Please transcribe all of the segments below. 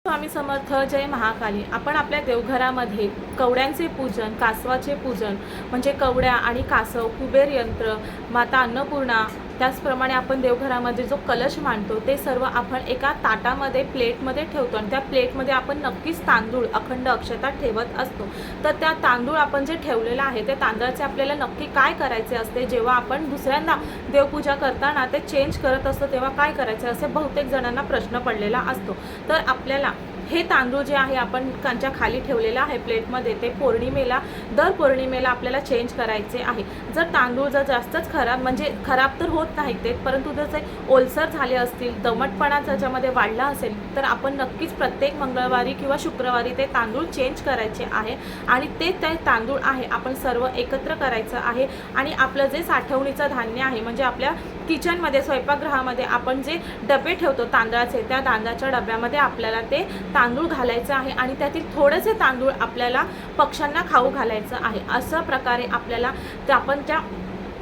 स्वामी समर्थ. जय महाकाली. आपण आपल्या देवघरामध्ये कवड्यांचे पूजन, कासवाचे पूजन म्हणजे कवड्या आणि कासव, कुबेर यंत्र, माता अन्नपूर्णा, त्याचप्रमाणे आपण देवघरामध्ये जो कलश मांडतो ते सर्व आपण एका ताटामध्ये, प्लेटमध्ये ठेवतो आणि त्या प्लेटमध्ये आपण नक्कीच तांदूळ, अखंड अक्षता ठेवत असतो. तर त्या तांदूळ आपण जे ठेवलेलं आहे ते तांदळाचे आपल्याला नक्की काय करायचे असते, जेव्हा आपण दुसऱ्यांदा देवपूजा करताना ते चेंज करत असतो तेव्हा काय करायचे असे बहुतेक जणांना प्रश्न पडलेला असतो. तर आपल्याला हे तांदूळ जे आहे आपण कांच्या खाली ठेवलेलं आहे प्लेटमध्ये, ते पौर्णिमेला, दर पौर्णिमेला आपल्याला चेंज करायचे आहे. जर तांदूळ जर जास्तच खराब, म्हणजे खराब तर होत नाही ते, परंतु जर ते ओलसर झाले असतील, दमटपणा त्याच्यामध्ये वाढला असेल, तर आपण नक्कीच प्रत्येक मंगळवारी किंवा शुक्रवारी ते तांदूळ चेंज करायचे आहे. आणि ते तांदूळ आहे आपण सर्व एकत्र करायचं आहे. आणि आपलं जे साठवणीचं धान्य आहे, म्हणजे आपल्या किचनमध्ये, स्वयंपाकगृहामध्ये आपण जे डबे ठेवतो तांदळाचे, त्या तांदळाच्या डब्यामध्ये आपल्याला ते तांदूळ घालायचं आहे आणि त्यातील थोडेसे तांदूळ आपल्याला पक्ष्यांना खाऊ घालायचं आहे. अशा प्रकारे आपल्याला आपण त्या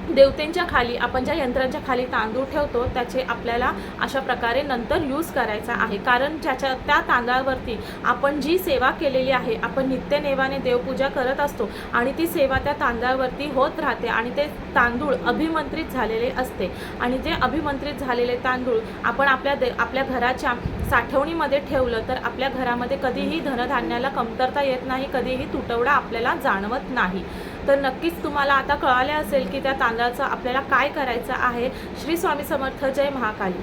देवतेंच्या खाली, आपण ज्या यंत्रांच्या खाली तांदूळ ठेवतो त्याचे आपल्याला अशा प्रकारे नंतर यूज करायचा आहे. कारण त्या तांदळावरती आपण जी सेवा केलेली आहे, आपण नित्यनेवाने देवपूजा करत असतो आणि ती सेवा त्या तांदळावरती होत राहते आणि ते तांदूळ अभिमंत्रित झालेले असते. आणि ते अभिमंत्रित झालेले तांदूळ आपण आपल्या घराच्या साठवणीमध्ये ठेवलं तर आपल्या घरामध्ये कधीही धनधान्याला कमतरता येत नाही, कधीही तुटवडा आपल्याला जाणवत नाही. तर नक्कीच तुम्हाला आता कळाले असेल की त्या तांदळाचं आपल्याला काय करायचं आहे. श्री स्वामी समर्थ. जय महाकाली.